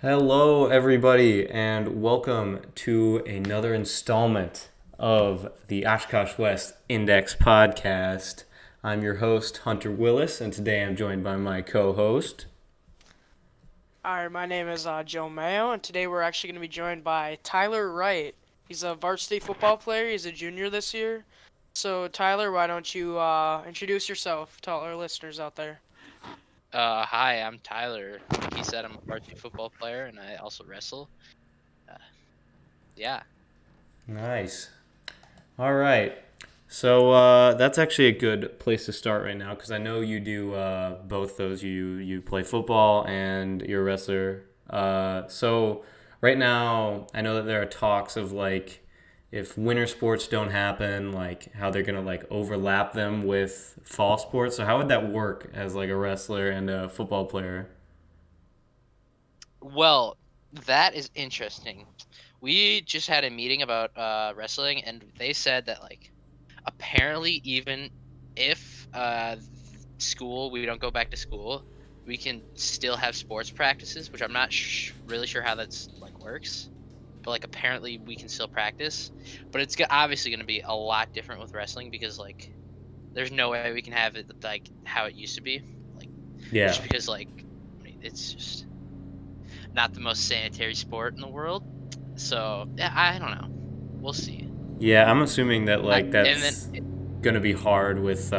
Hello, everybody, and welcome to another installment of the Oshkosh West Index podcast. I'm your host, Hunter Willis, and today I'm joined by my co host. Hi, my name is Joe Mayo, and today we're actually going to be joined by Tyler Wright. He's a varsity football player. He's a junior this year. So, Tyler, why don't you introduce yourself to all our listeners out there? Hi, I'm Tyler. Like he said, I'm a varsity football player and I also wrestle. Uh, yeah. Nice. All right. So that's actually a good place to start right now because I know you do both those. You play football and you're a wrestler. So right now, I know that there are talks of like if winter sports don't happen, like how they're gonna like overlap them with fall sports. So how would that work as like a wrestler and a football player? Well, that is interesting. We just had a meeting about wrestling and they said that like apparently even if school we don't go back to school, we can still have sports practices, which I'm not really sure how that's like works. But like apparently we can still practice, but it's obviously going to be a lot different with wrestling because like there's no way we can have it like how it used to be. Like Yeah. just because like I mean, it's just not the most sanitary sport in the world. So yeah, I don't know. We'll see. Yeah, I'm assuming that like And then that's gonna be hard with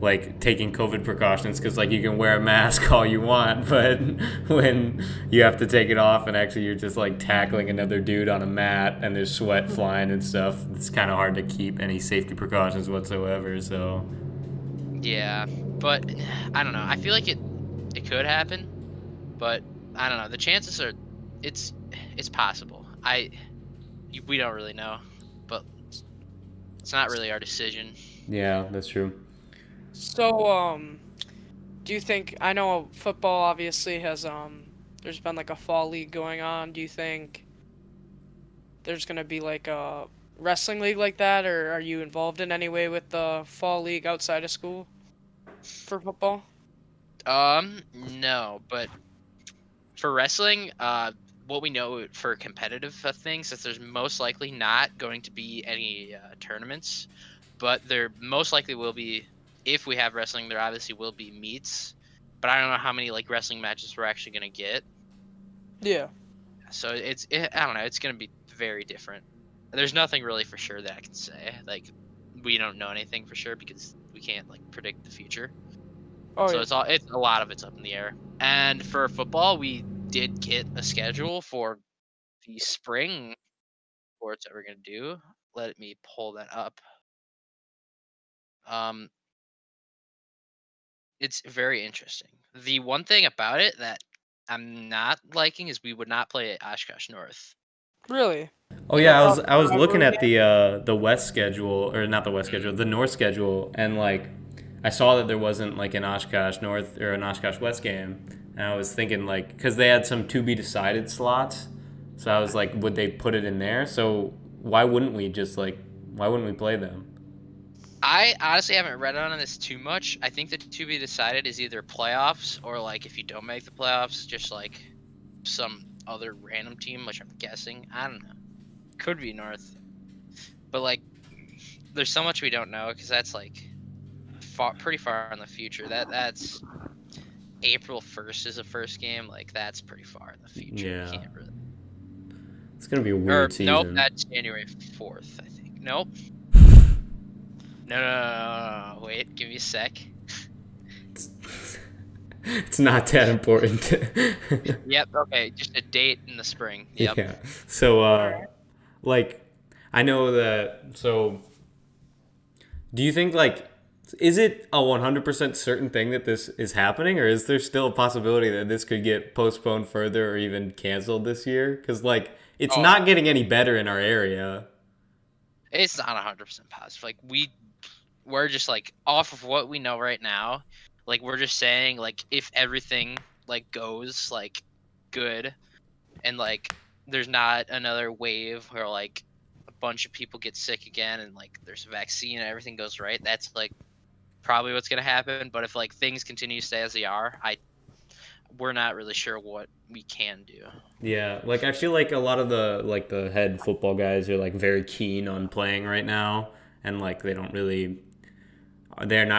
like taking COVID precautions because like you can wear a mask all you want, but when you have to take it off and actually you're just like tackling another dude on a mat and there's sweat flying and stuff, it's kind of hard to keep any safety precautions whatsoever. So yeah, but I don't know. I feel like it could happen, but I don't know. The chances are it's it's possible. We don't really know, but it's not really our decision. yeah, that's true. So, do you think I know football obviously has there's been like a fall league going on. Do you think there's going to be like a wrestling league like that, or are you involved in any way with the fall league outside of school for football? No, but for wrestling, what we know for competitive things is there's most likely not going to be any tournaments, but there most likely will be. If we have wrestling, there obviously will be meets, but I don't know how many like wrestling matches we're actually gonna get. Yeah. So I don't know. It's gonna be very different. There's nothing really for sure that I can say. Like we don't know anything for sure because we can't like predict the future. Oh So yeah. it's a lot of it's up in the air. And for football, we did get a schedule for the spring sports that we're gonna do. Let me pull that up. Um, it's very interesting. The one thing about it that I'm not liking is we would not play at Oshkosh North. Really? Oh Is that yeah, a I was looking rivalry at game? the West schedule or not the West schedule, Mhm. the North schedule, and like I saw that there wasn't like an Oshkosh North or an Oshkosh West game, and I was thinking like because they had some to be decided slots, so I was Okay. like, would they put it in there? So why wouldn't we just like why wouldn't we play them? I honestly haven't read on this too much. I think the to be decided is either playoffs or like if you don't make the playoffs, just like some other random team, which I'm guessing. I don't know. Could be North, but like there's so much we don't know because that's like pretty far in the future. That's April 1st is the first game. Like that's pretty far in the future. We Yeah, can't really. it's gonna be a Or weird nope, season. that's January 4th. I think. Nope. No, no, no, no, no, no. Wait, give me a sec. It's, it's not that important. Yep. Okay, just a date in the spring. Yep. Yeah. So All right. like I know that so do you think like is it a 100% certain thing that this is happening or is there still a possibility that this could get postponed further or even canceled this year cuz like it's Oh, not getting any better in our area. it's not 100% positive. Like we're just like off of what we know right now. Like we're just saying like if everything like goes like good and like there's not another wave where like a bunch of people get sick again and like there's a vaccine and everything goes right, that's like probably what's gonna happen. But if like things continue to stay as they are, we're not really sure what we can do. Yeah, like I feel like a lot of the head football guys are like very keen on playing right now, and like they're not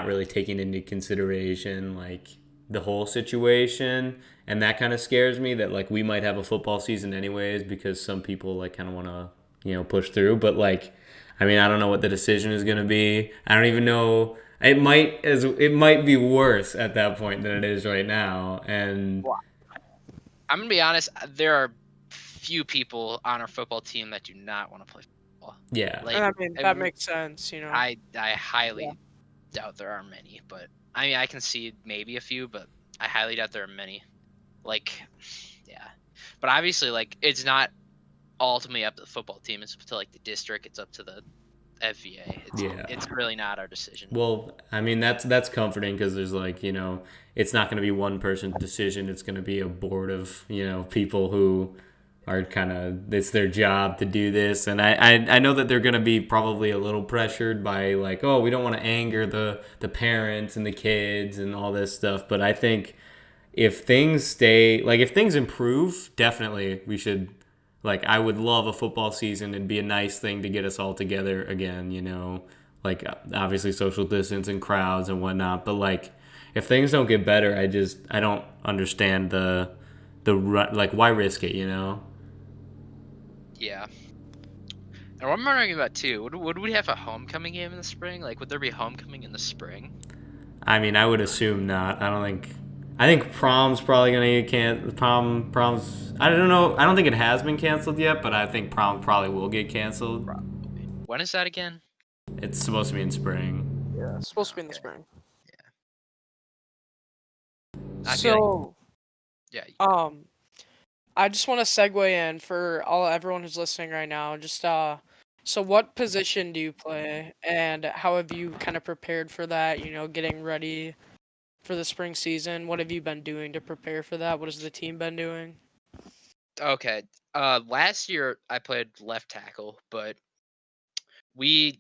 really taking into consideration like the whole situation, and that kind of scares me that like we might have a football season anyways because some people like kind of want to push through, but like I mean I don't know what the decision is going to be. I don't even know. It might be worse at that point than it is right now, and Well, I'm gonna be honest. There are few people on our football team that do not want to play football. yeah. Like, And I mean, that makes sense, I Yeah. highly doubt there are many, but I mean I can see maybe a few, but I highly doubt there are many. Like, yeah, but obviously like it's not ultimately up to the football team. It's up to like the district. It's up to the FVA. Yeah. It's really not our decision. Well, I mean that's comforting because there's like it's not going to be one person's decision. It's going to be a board of people who are kind of it's their job to do this, and I know that they're going to be probably a little pressured by like we don't want to anger the parents and the kids and all this stuff, but I think if things improve, definitely we should. Like, I would love a football season. It'd be a nice thing to get us all together again, like obviously social distance and crowds and whatnot. But like, if things don't get better, I don't understand like why risk it. Yeah. And what I'm wondering about too, would we have a homecoming game in the spring? Like, would there be homecoming in the spring? I mean, I would assume not. I don't think. I think prom's probably gonna get canceled. Prom's. I don't know. I don't think it has been canceled yet, but I think prom probably will get canceled. Probably. When is that again? It's supposed to be in spring. Yeah, it's supposed to be in the Okay. spring. I feel So, yeah. I just want to segue in for everyone who's listening right now. Just so what position do you play, and how have you kind of prepared for that? Getting ready for the spring season. What have you been doing to prepare for that? What has the team been doing? Okay. Last year I played left tackle, but we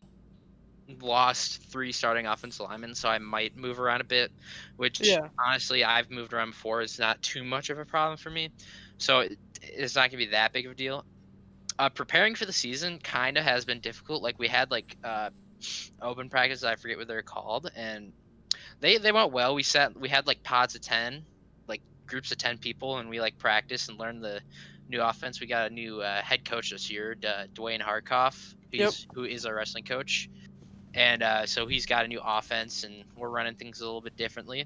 lost 3 starting offensive linemen, so I might move around a bit, which Yeah. honestly I've moved around before. It's not too much of a problem for me, so it's not gonna be that big of a deal. Preparing for the season kind of has been difficult. Like we had like open practice, I forget what they're called, and they went well. We had like pods of 10, like groups of 10 people, and we like practiced and learned the new offense. We got a new head coach this year, Dwayne Harkoff, Yep. who is our wrestling coach, and so he's got a new offense, and we're running things a little bit differently,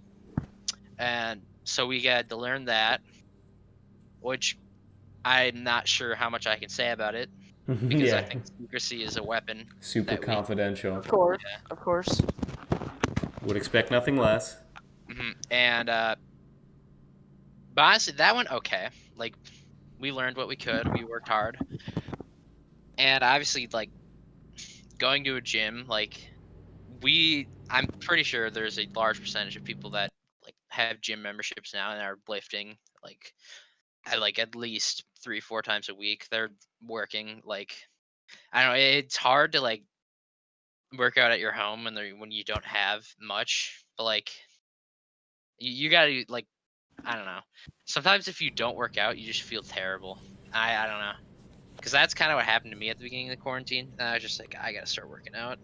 and so we got to learn that, which I'm not sure how much I can say about it because I Yeah. think secrecy is a weapon Super that we. confidential. Of course. Yeah. Of course. Would expect nothing less. And but honestly, that went okay. Like we learned what we could. We worked hard, and obviously, like going to a gym, like I'm pretty sure there's a large percentage of people that like have gym memberships now and are lifting at least 3-4 times a week. They're working like I don't know. It's hard to like work out at your home when you don't have much, but like you gotta like I don't know. Sometimes if you don't work out, you just feel terrible. I don't know. Because that's kind of what happened to me at the beginning of the quarantine. And I was just like, I gotta start working out.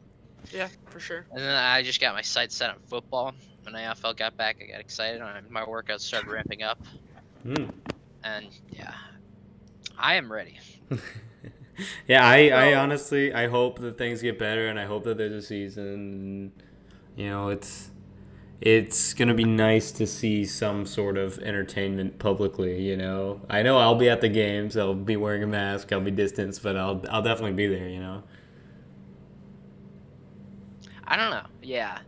Yeah, for sure. And then I just got my sights set on football. When AFL got back, I got excited. And my workouts started ramping up. And yeah, I am ready. Yeah, I honestly I hope that things get better, and I hope that there's a season. It's gonna be nice to see some sort of entertainment publicly. I know I'll be at the games. I'll be wearing a mask. I'll be distanced, but I'll definitely be there. I don't know. Yeah.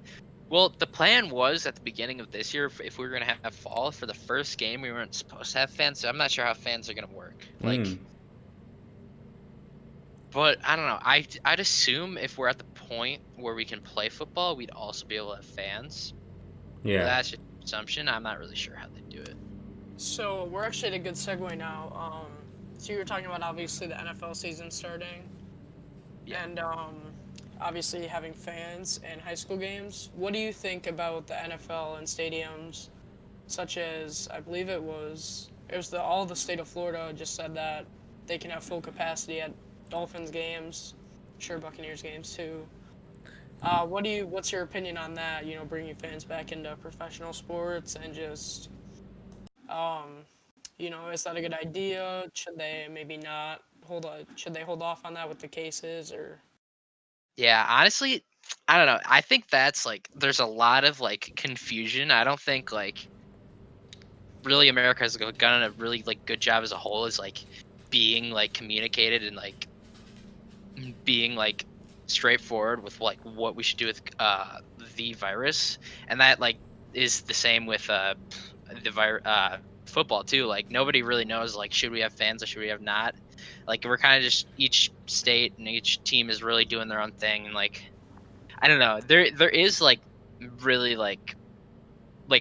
Well, the plan was at the beginning of this year, if we were going to have fall for the first game, we weren't supposed to have fans. So I'm not sure how fans are going to work. Like, but I don't know. I'd assume if we're at the point where we can play football, we'd also be able to have fans. Yeah. But that's just an assumption. I'm not really sure how they do it. So we're actually at a good segue now. So you were talking about obviously the NFL season starting, Yeah. and obviously having fans and high school games. What do you think about the NFL and stadiums such as I believe all the state of Florida just said that they can have full capacity at Dolphins games, sure Buccaneers games too. What's your opinion on that? Bringing fans back into professional sports and just, um, is that a good idea? Should they maybe not should they hold off on that with the cases or? Yeah, honestly, I don't know. I think that's like there's a lot of like confusion. I don't think like really America has done a really like good job as a whole is like being like communicated and like being like straightforward with like what we should do with the virus, and that like is the same with football too. Like nobody really knows like should we have fans or should we have not. Like we're kind of just each state and each team is really doing their own thing, and like I don't know. There is like really like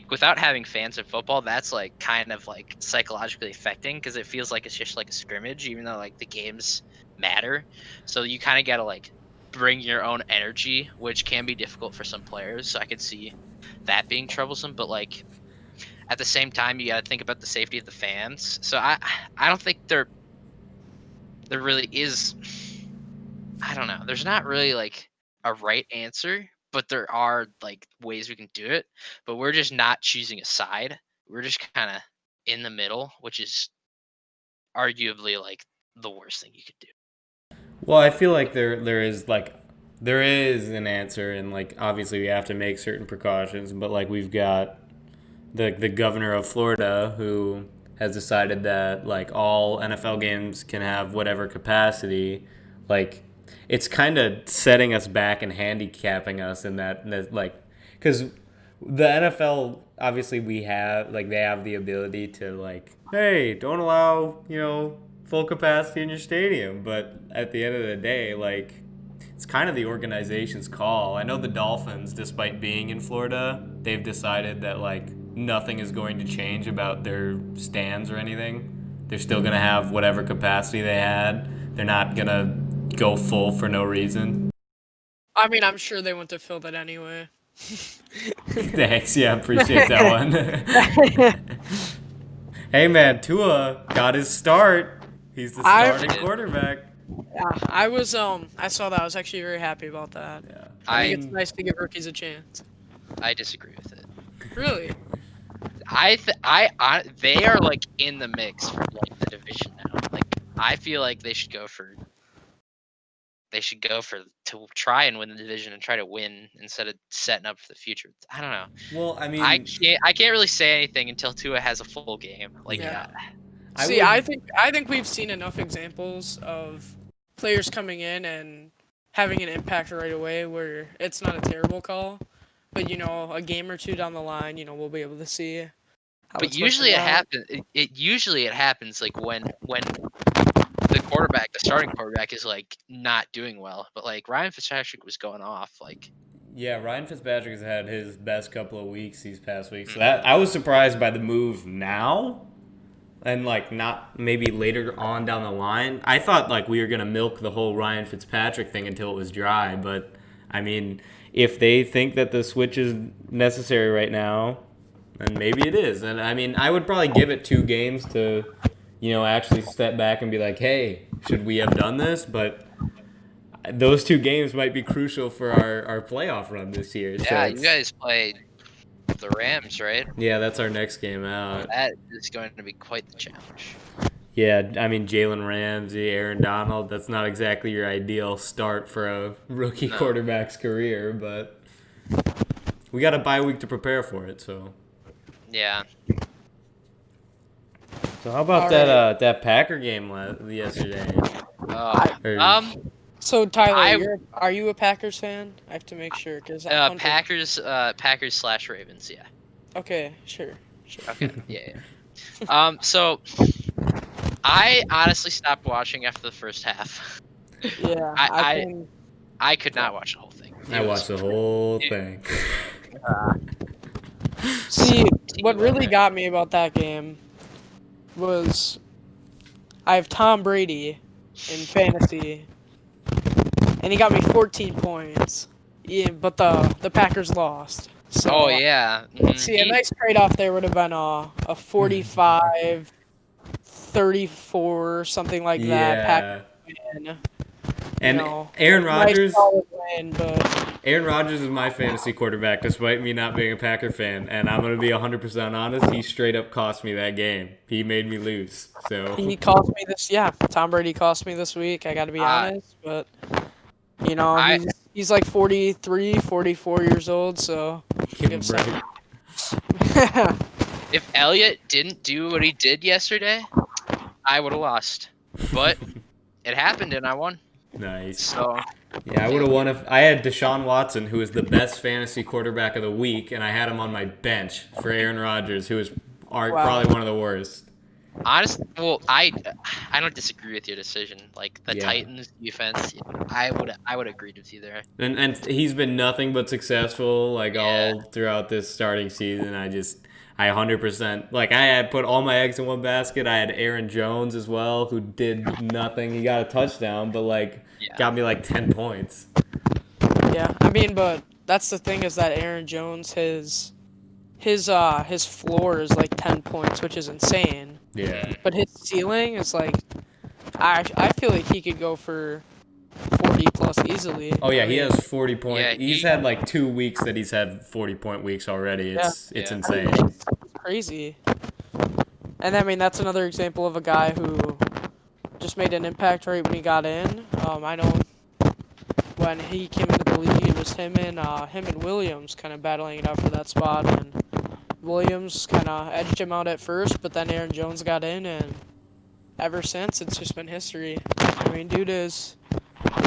without having fans in football, that's like kind of like psychologically affecting because it feels like it's just like a scrimmage, even though like the games matter. So you kind of got to like bring your own energy, which can be difficult for some players. So I could see that being troublesome, but like at the same time, you got to think about the safety of the fans. So I don't think there really is. I don't know. There's not really like a right answer, but there are like ways we can do it. But we're just not choosing a side. We're just kind of in the middle, which is arguably like the worst thing you could do. Well, I feel like there is an answer, and like obviously we have to make certain precautions, but like we've got the governor of Florida who has decided that like all NFL games can have whatever capacity. Like it's kind of setting us back and handicapping us in that like because the NFL obviously we have like they have the ability to like hey don't allow full capacity in your stadium, but at the end of the day like it's kind of the organization's call. I know the Dolphins, despite being in Florida, they've decided that like nothing is going to change about their stands or anything. They're still gonna have whatever capacity they had. They're not gonna go full for no reason. I mean, I'm sure they want to fill that anyway. Thanks, yeah, appreciate that one. Hey man, Tua got his start. He's the starting quarterback. Yeah, I saw that. I was actually very happy about that. Yeah. I think it's nice to give rookies a chance. I disagree with it. Really? They are like in the mix for like the division now. Like I feel like they should go for to try and win the division and try to win instead of setting up for the future. I don't know. Well, I mean, I can't really say anything until Tua has a full game. Like yeah. I think we've seen enough examples of players coming in and having an impact right away where it's not a terrible call, but a game or two down the line, we'll be able to see. But usually it happens. It happens like when the starting quarterback, is like not doing well. But like Ryan Fitzpatrick was going off. Like yeah, Ryan Fitzpatrick has had his best couple of weeks these past weeks. So that I was surprised by the move now, and like not maybe later on down the line. I thought like we were gonna milk the whole Ryan Fitzpatrick thing until it was dry. But I mean, if they think that the switch is necessary right now, then maybe it is. And I mean, I would probably give it 2 games to actually step back and be like, hey, should we have done this? But those 2 games might be crucial for our playoff run this year. Yeah, you guys played the Rams, right? Yeah, that's our next game out. That is going to be quite the challenge. Yeah, I mean, Jalen Ramsey, Aaron Donald, that's not exactly your ideal start for a rookie quarterback's career, but we got a bye week to prepare for it, so. Yeah. So how about that Packer game yesterday? So Tyler, are you a Packers fan? I have to make sure because Packers / Ravens, yeah. Okay, sure. Okay, yeah. So I honestly stopped watching after the first half. Yeah, I could not watch the whole thing. I watched the whole thing. See, what really got me about that game was I have Tom Brady in fantasy, and he got me 14 points. Yeah, but the Packers lost. So, Oh yeah. Mhm. see, a nice trade-off there would have been a 45, 34, something like that. Yeah. Pac-Man, And Aaron nice Rodgers. solid win, but Aaron Rodgers is my fantasy quarterback, despite me not being a Packer fan. And I'm going to be 100% honest. He straight up cost me that game. He made me lose. So he cost me this. Yeah, Tom Brady cost me this week. I got to be honest, but I he's like 43, 44 years old, so give him a break. if Elliott didn't do what he did yesterday, I would have lost. But it happened and I won. Nice. So Yeah, I would have won if I had Deshaun Watson, who is the best fantasy quarterback of the week, and I had him on my bench for Aaron Rodgers, who is probably one of the worst. honestly, well, I don't disagree with your decision. Like the Yeah. Titans defense, I would agree with you there. And he's been nothing but successful like Yeah. all throughout this starting season. I 100% like I had put all my eggs in one basket. I had Aaron Jones as well, who did nothing. He got a touchdown, but got me like 10 points. yeah, I mean, but that's the thing is that Aaron Jones, his floor is like 10 points, which is insane. Yeah. But his ceiling is like, I feel like he could go for 40 plus easily. Oh yeah, I he mean, has 40 points. Yeah, He's had like 2 weeks that he's had 40-point weeks already. It's Yeah. insane. It's crazy. And I mean, that's another example of a guy who just made an impact right when he got in. I know when he came into the league, it was him and Williams kind of battling it out for that spot, and Williams kind of edged him out at first, but then Aaron Jones got in, and ever since, it's just been history. I mean, he's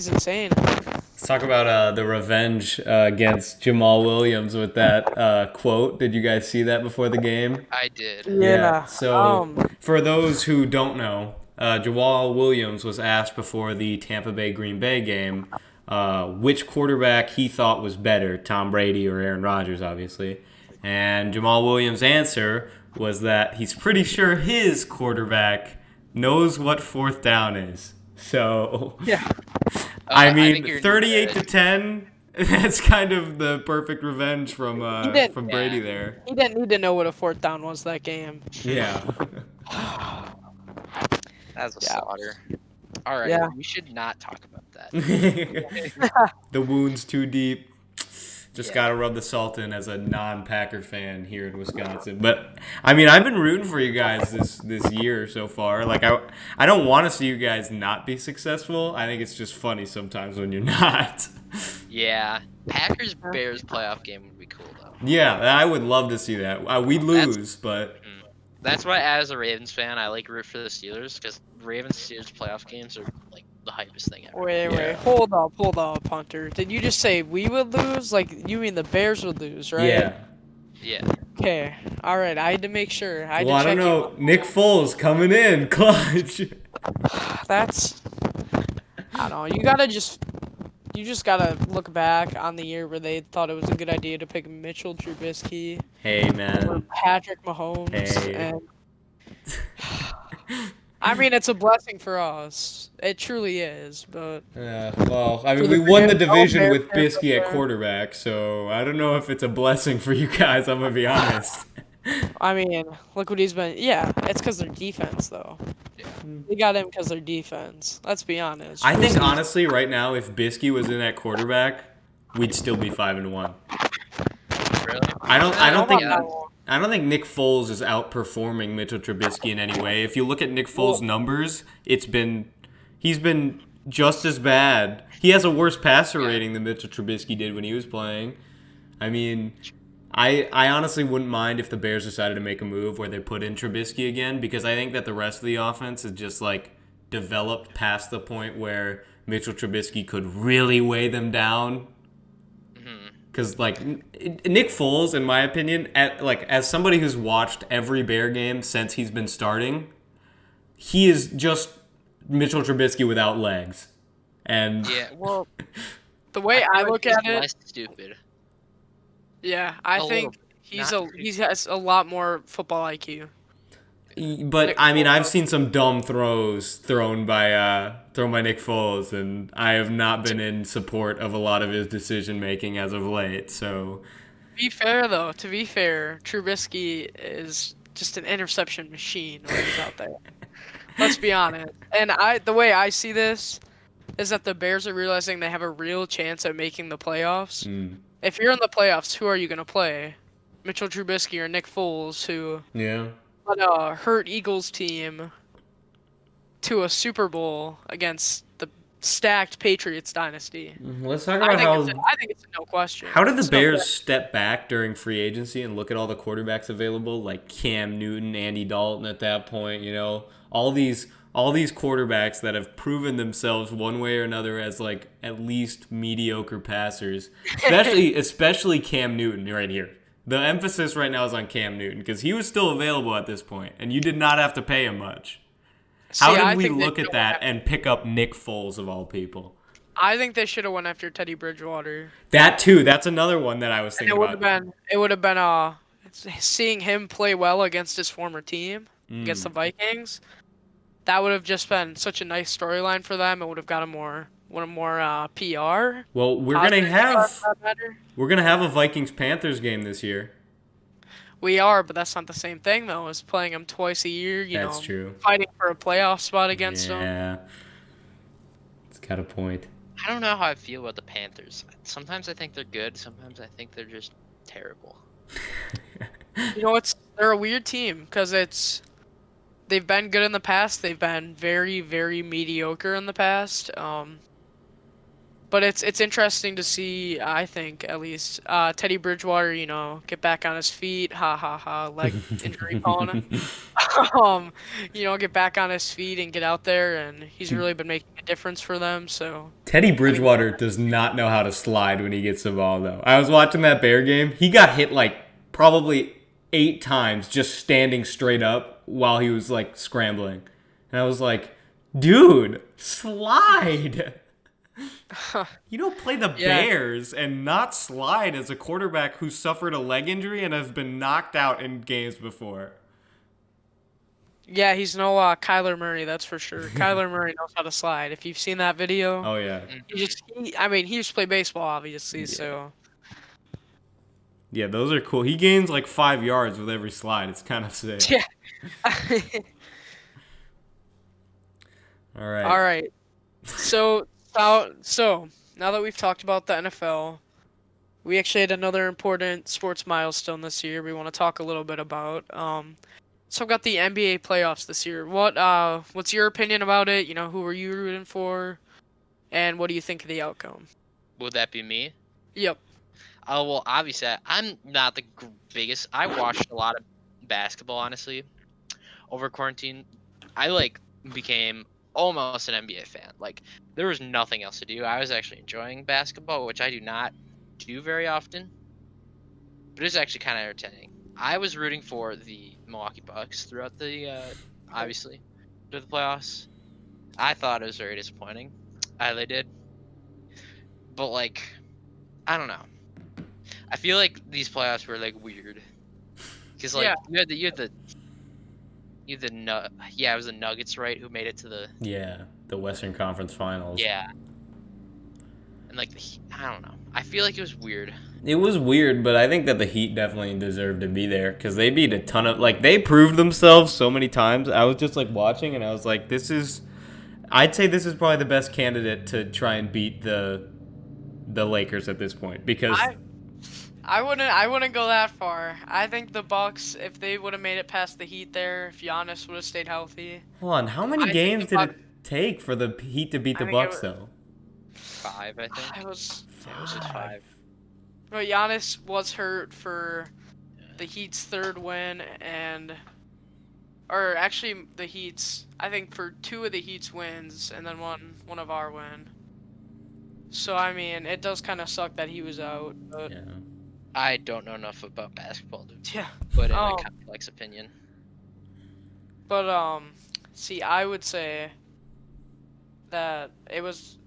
insane. Let's talk about the revenge against Jamal Williams with that quote. Did you guys see that before the game? I did. Yeah. So for those who don't know, Jamal Williams was asked before the Tampa Bay Green Bay game which quarterback he thought was better, Tom Brady or Aaron Rodgers, obviously. And Jamal Williams' answer was that he's pretty sure his quarterback knows what fourth down is. So, Yeah. I think mean, you're 38-10. That's kind of the perfect revenge from Brady Yeah. there. He didn't need to know what a fourth down was that game. Yeah. That's a Yeah. slaughter. All right, Yeah. we should not talk about that. The wound's too deep. Just Yeah. gotta rub the salt in as a non-Packer fan here in Wisconsin. But I mean, I've been rooting for you guys this year so far. Like I don't want to see you guys not be successful. I think it's just funny sometimes when you're not. Yeah, Packers Bears playoff game would be cool though. Yeah, I would love to see that. We'd lose, but That's why, as a Ravens fan, I like root for the Steelers because Ravens Steelers playoff games are like the hypest thing ever. Wait, Yeah. hold up, Hunter. Did you just say we would lose? Like, you mean the Bears would lose, right? yeah. Yeah. Okay. All right. I had to make sure. I Well, I don't know. Nick Foles coming in clutch. That's. I don't know. You just gotta look back on the year where they thought it was a good idea to pick Mitchell Trubisky Hey over man. Patrick Mahomes, Hey. and I mean it's a blessing for us. It truly is, but Well, I mean, For we the won the Bears, division Bears with fans Bisky out at there. quarterback, so I don't know if it's a blessing for you guys. I'm gonna be honest. I mean, look what he's been. Yeah, it's because their defense, though. Yeah. They got him because their defense. Let's be honest. I think honestly, right now, if Bisky was in at quarterback, we'd still be 5-1. Really? I don't think. Yeah. I don't think Nick Foles is outperforming Mitchell Trubisky in any way. If you look at Nick Foles' numbers, he's been just as bad. He has a worse passer rating than Mitchell Trubisky did when he was playing. I mean, I honestly wouldn't mind if the Bears decided to make a move where they put in Trubisky again, because I think that the rest of the offense is just like developed past the point where Mitchell Trubisky could really weigh them down. Because like Nick Foles, in my opinion, as somebody who's watched every Bear game since he's been starting, he is just Mitchell Trubisky without legs. And Yeah. Well, the way I feel like look he's at it, less stupid. yeah, I A think little, he has a lot more football IQ. But I mean, I've seen some dumb throws thrown by Nick Foles, and I have not been in support of a lot of his decision making as of late. So be fair though, to be fair, Trubisky is just an interception machine when he's out there. Let's be honest. And the way I see this is that the Bears are realizing they have a real chance at making the playoffs. Mm. If you're in the playoffs, who are you gonna play? Mitchell Trubisky or Nick Foles, who Yeah. led a hurt Eagles team to a Super Bowl against the stacked Patriots dynasty. Let's talk about I think it's a no question. how did the It's no Bears question. step back during free agency and look at all the quarterbacks available, like Cam Newton, Andy Dalton at that point, all these quarterbacks that have proven themselves one way or another as like at least mediocre passers. Especially Cam Newton right here. The emphasis right now is on Cam Newton because he was still available at this point and you did not have to pay him much. How See, did I we think they look at should've that went and pick up Nick Foles of all people? I think they should have went after Teddy Bridgewater. That too. That's another one that I was And thinking about. it would have been seeing him play well against his former team, against the Vikings. That would have just been such a nice storyline for them. It would have got more PR. Well, we're Positive gonna PR have for that matter. a Vikings Panthers game this year. We are, but that's not the same thing though as playing them twice a year. That's true. Fighting for a playoff spot against them. Yeah, it's got a point. I don't know how I feel about the Panthers. Sometimes I think they're good. Sometimes I think they're just terrible. They're a weird team because they've been good in the past. They've been very, very mediocre in the past. But it's interesting to see, I think, at least, Teddy Bridgewater, get back on his feet. Ha ha ha, leg injury calling him. Get back on his feet and get out there, and he's really been making a difference for them. So Teddy Bridgewater does not know how to slide when he gets the ball, though. I was watching that Bear game. He got hit like probably 8 times just standing straight up while he was like scrambling. And I was like, dude, slide. You don't play the Bears and not slide as a quarterback who suffered a leg injury and has been knocked out in games before. Yeah, he's no Kyler Murray, that's for sure. Kyler Murray knows how to slide. If you've seen that video, Oh, yeah. he used to play baseball, obviously. So Yeah, those are cool. He gains like 5 yards with every slide. It's kind of sick. yeah. All right. All right. So now that we've talked about the NFL, we actually had another important sports milestone this year we want to talk a little bit about. So I've got the NBA playoffs this year. What's your opinion about it? Who are you rooting for? And what do you think of the outcome? Would that be me? Yep. Oh, well, obviously, I'm not the biggest. I watched a lot of basketball, honestly, over quarantine. I, became almost an NBA fan. There was nothing else to do. I was actually enjoying basketball, which I do not do very often. But it was actually kind of entertaining. I was rooting for the Milwaukee Bucks throughout obviously, to the playoffs. I thought it was very disappointing. They did. But, I don't know. I feel like these playoffs were, weird. Because, Yeah. it was the Nuggets, right, who made it to the Western Conference Finals. Yeah. And, I don't know. I feel like it was weird. It was weird, but I think that the Heat definitely deserved to be there because they beat a ton of they proved themselves so many times. I was just watching and I was like, I'd say this is probably the best candidate to try and beat the Lakers at this point because I wouldn't go that far. I think the Bucks, if they would have made it past the Heat there, if Giannis would have stayed healthy. hold on, how many games did it take for the Heat to beat the Bucks though? 5, I think. It was just 5. But Giannis was hurt for the Heat's third win or actually the Heat's, I think for 2 of the Heat's wins and then one of our win. So I mean, it does kind of suck that he was out. But Yeah. I don't know enough about basketball to yeah. put in a complex opinion. But see, I would say that it was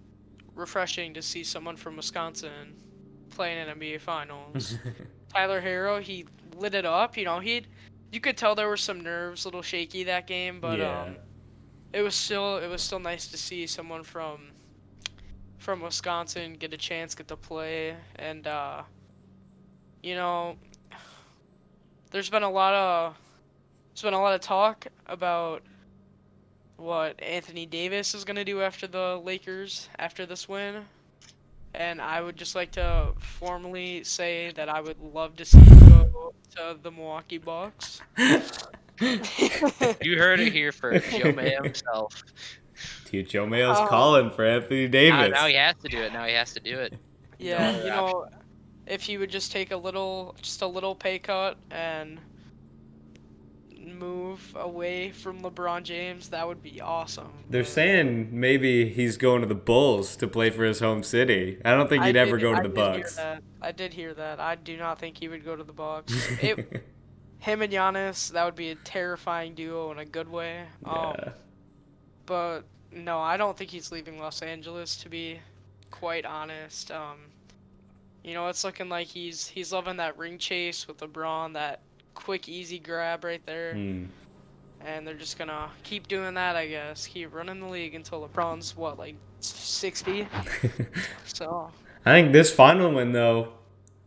refreshing to see someone from Wisconsin playing in NBA Finals. Tyler Hero, he lit it up. You could tell there were some nerves, a little shaky that game, but Yeah. it was still nice to see someone from Wisconsin get a chance, get to play, and you know, there's been a lot of talk about what Anthony Davis is gonna do after the Lakers after this win, and I would just like to formally say that I would love to see him go to the Milwaukee Bucks. You heard it here first. Joe Mayo himself. Dude, Joe Mayo's Um, calling for Anthony Davis. Now he has to do it. Now he has to do it. Yeah, No other option. if he would just take just a little pay cut and move away from LeBron James, that would be awesome. They're But saying maybe he's going to the Bulls to play for his home city. I don't think he'd ever go to the Bucks. I did hear that. I do not think he would go to the Bucks. Him and Giannis, that would be a terrifying duo in a good way. Yeah. But no, I don't think he's leaving Los Angeles, to be quite honest. It's looking like he's loving that ring chase with LeBron, that quick, easy grab right there. Hmm. And they're just gonna keep doing that, I guess. Keep running the league until LeBron's, 60? So. I think this final win, though,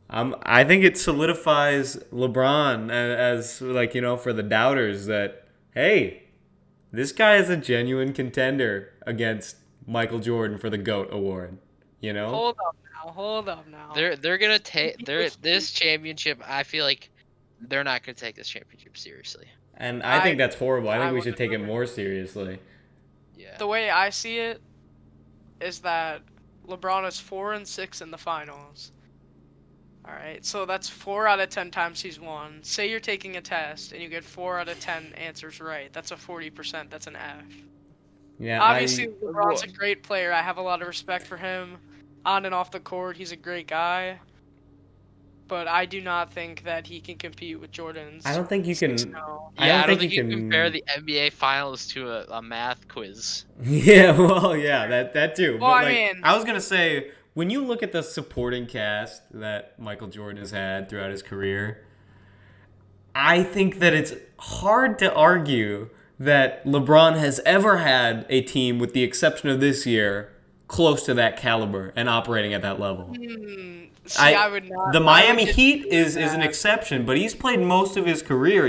I think it solidifies LeBron as for the doubters that, hey, this guy is a genuine contender against Michael Jordan for the GOAT award. Hold up now. They're gonna take this championship. I feel like they're not gonna take this championship seriously. And I think that's horrible. I think we should wouldn't take it either. more seriously. Yeah. The way I see it is that LeBron is 4-6 in the finals. All right, so that's 4 out of 10 times he's won. Say you're taking a test and you get 4 out of 10 answers right. That's a 40%. That's an F. Yeah, Obviously, LeBron's a great player. I have a lot of respect for him. On and off the court, he's a great guy. But I do not think that he can compete with Jordan's. I don't think you can. I don't think you can compare the NBA Finals to a math quiz. Yeah, well, yeah, that too. Well, but I mean, I was gonna say, when you look at the supporting cast that Michael Jordan has had throughout his career, I think that it's hard to argue that LeBron has ever had a team, with the exception of this year, close to that caliber and operating at that level. I would not. The Miami Heat is an exception, but he's played most of his career,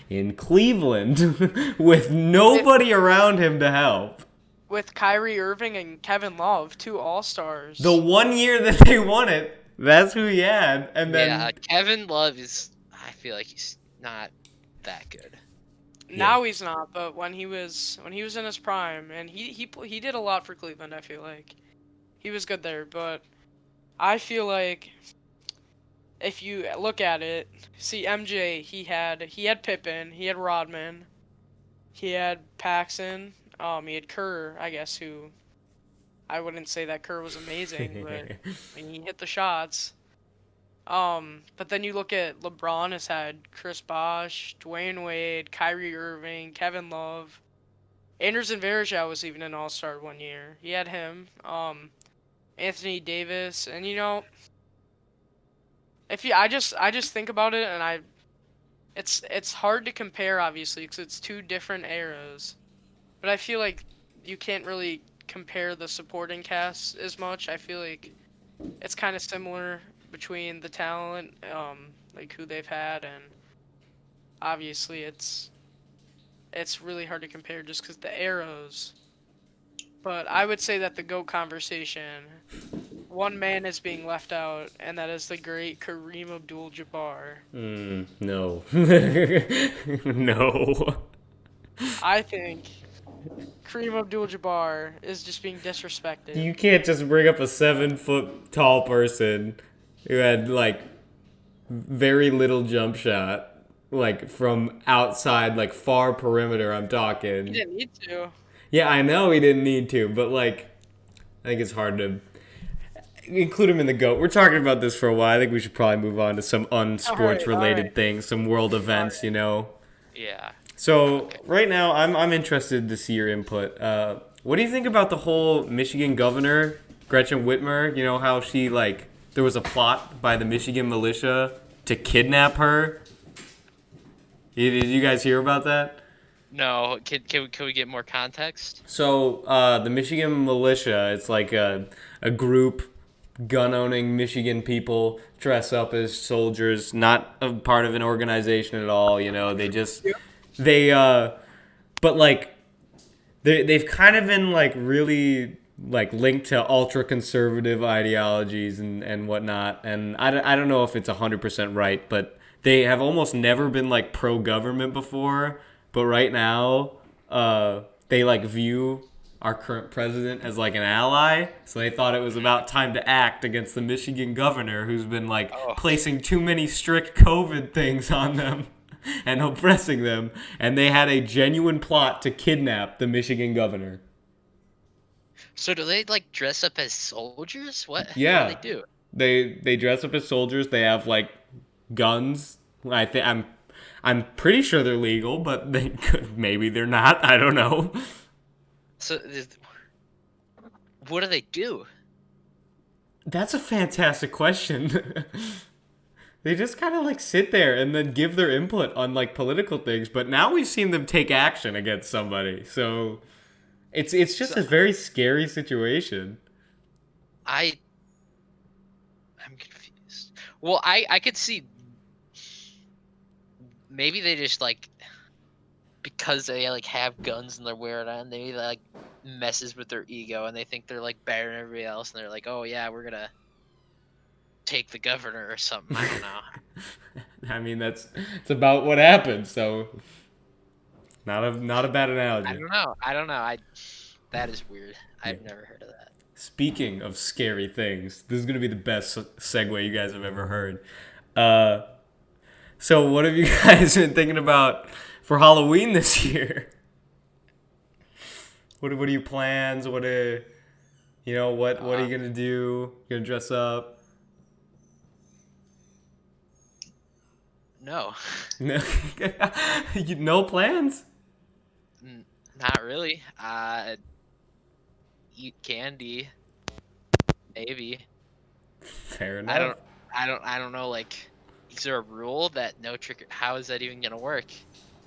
in Cleveland with nobody around him to help. With Kyrie Irving and Kevin Love, 2 All-Stars. The 1 year that they won it, that's who he had. And then Yeah, Kevin Love I feel like he's not that good. Now he's not, but when he was in his prime, and he did a lot for Cleveland, I feel like. He was good there, but I feel like if you look at it, see MJ, he had Pippen, he had Rodman, he had Paxson, he had Kerr, I guess, who I wouldn't say that Kerr was amazing, but he hit the shots. But then you look at LeBron has had Chris Bosh, Dwayne Wade, Kyrie Irving, Kevin Love. Anderson Varejao was even an All-Star 1 year. He had him. Anthony Davis, and I just think about it, and it's hard to compare, obviously, because it's 2 different eras. But I feel like you can't really compare the supporting cast as much. I feel like it's kind of similar between the talent, who they've had, and obviously it's really hard to compare just because the eras. But I would say that the GOAT conversation, one man is being left out, and that is the great Kareem Abdul-Jabbar. No. No. I think Kareem Abdul-Jabbar is just being disrespected. You can't just bring up a 7-foot tall person who had, very little jump shot, from outside, far perimeter, I'm talking. He didn't need to. Yeah, I know he didn't need to, but, I think it's hard to include him in the GOAT. We're talking about this for a while. I think we should probably move on to some unsports-related things, some world events, Yeah. So, right now, I'm interested to see your input. What do you think about the whole Michigan governor, Gretchen Whitmer? How she, there was a plot by the Michigan militia to kidnap her? Did you guys hear about that? No, can we get more context? So, the Michigan militia, it's a group gun-owning Michigan people dress up as soldiers, not a part of an organization at all. But like they've kind of been like really like linked to ultra conservative ideologies and whatnot. And I don't know if it's 100% right, but they have almost never been like pro government before. But right now, they like view our current president as like an ally. So they thought it was about time to act against the Michigan governor who's been like Oh. placing too many strict COVID things on them and oppressing them. And they had a genuine plot to kidnap the Michigan governor. So do they like dress up as soldiers? What? Yeah. What do they do? They dress up as soldiers. They have like guns. I'm pretty sure they're legal, but they could, maybe they're not. I don't know. So what do they do? That's a fantastic question. They just kind of like sit there and then give their input on like political things, but now we've seen them take action against somebody. So it's just a very scary situation. I'm confused. Well, I could see maybe they just like because they like have guns and they're wearing on, they like messes with their ego and they think they're like better than everybody else and they're like, oh yeah, we're gonna take the governor or something. I don't know. I mean, it's about what happened. So not a bad analogy. I don't know. That is weird. I've never heard of that. Speaking of scary things, this is gonna be the best segue you guys have ever heard. So what have you guys been thinking about for Halloween this year? What are your plans? What are you gonna do? You gonna dress up? No. No, no plans? Not really. Eat candy. Maybe. Fair enough. I don't know, like, is there a rule that no trick? How is that even gonna work?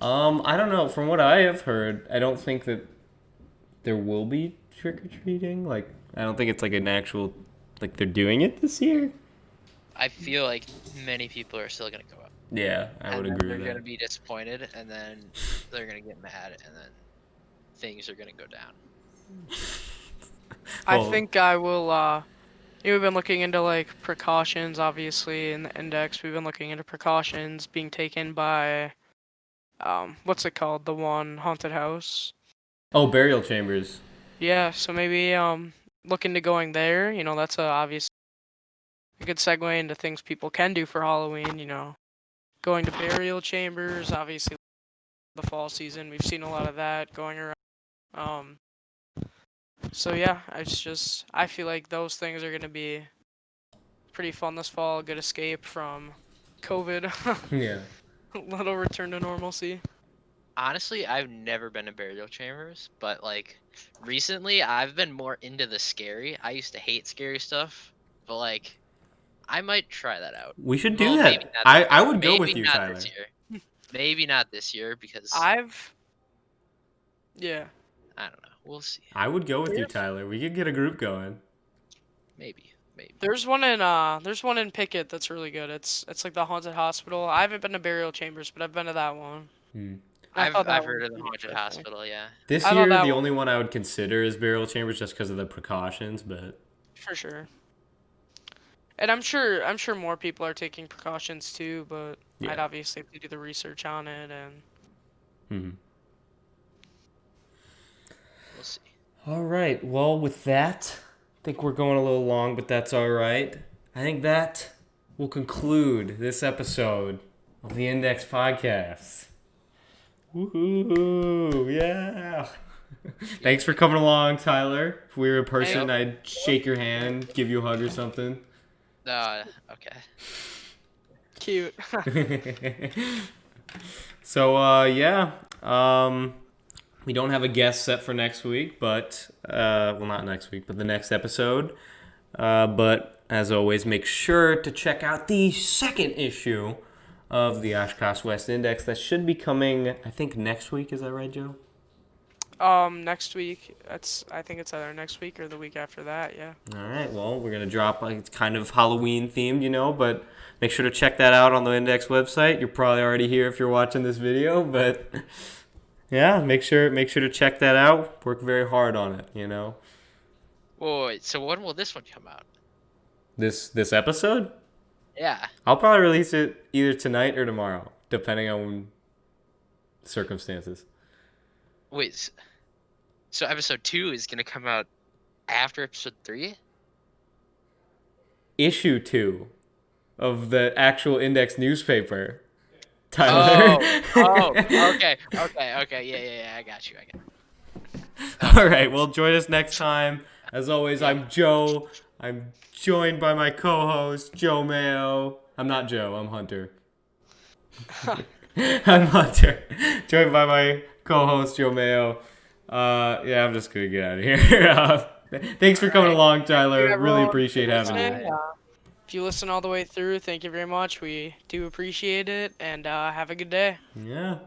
I don't know. From what I have heard, I don't think that there will be trick or treating. Like, I don't think it's like an actual, like they're doing it this year. I feel like many people are still gonna go up. Yeah, I would agree They're with gonna that. be disappointed, and then they're gonna get mad, and then things are gonna go down. I Well, think I will. We've been looking into like precautions, obviously, in the index. We've been looking into precautions being taken by, what's it called? The one haunted house. Oh, burial chambers. Yeah, so maybe look into going there. That's a good segue into things people can do for Halloween. Going to burial chambers. Obviously, the fall season, we've seen a lot of that going around. So yeah, I feel like those things are gonna be pretty fun this fall. Good escape from COVID. Yeah. Little return to normalcy. Honestly, I've never been to burial chambers, but like recently I've been more into the scary. I used to hate scary stuff, but like I might try that out. We should do Well, maybe that. not I would go maybe with you, not Tyler. this year. Maybe not this year because Yeah. I don't know. We'll see. I would go with you, Tyler. We could get a group going. Maybe. There's one in Pickett that's really good. It's like the haunted hospital. I haven't been to burial chambers, but I've been to that one. I thought that I've one heard was of the pretty haunted interesting. hospital, yeah. This I thought year, that the one- only one I would consider is burial chambers just because of the precautions, but For sure. And I'm sure more people are taking precautions too, but Yeah. I'd obviously have to do the research on it and We'll see. All right. Well, with that, I think we're going a little long, but that's all right. I think that will conclude this episode of the Index Podcast. Woohoo! Yeah. Thanks for coming along, Tyler. If we were in person, I'd shake your hand, give you a hug or something. Okay. cute. So, yeah. We don't have a guest set for next week, but, well, not next week, but the next episode. But, as always, make sure to check out the second issue of the Oshkosh West Index. That should be coming, I think, next week. Is that right, Joe? Next week. I think it's either next week or the week after that. Yeah. All right. Well, we're gonna drop. It's kind of Halloween themed, but make sure to check that out on the Index website. You're probably already here if you're watching this video, but yeah, make sure to check that out. Work very hard on it. Whoa, wait, so when will this one come out? This episode, Yeah. I'll probably release it either tonight or tomorrow, depending on circumstances. Wait, so episode 2 is gonna come out after episode 3? Issue 2 of the actual Index newspaper, Tyler. Oh, okay, yeah, I got you. All right, well, join us next time. As always, I'm Joe. I'm joined by my co-host, Joe Mayo. I'm not Joe, I'm Hunter. I'm Hunter. Joined by my co-host, Joe Mayo. Yeah, I'm just going to get out of here. Thanks for coming along, Tyler. Really appreciate having you. If you listen all the way through, thank you very much. We do appreciate it, and have a good day. Yeah.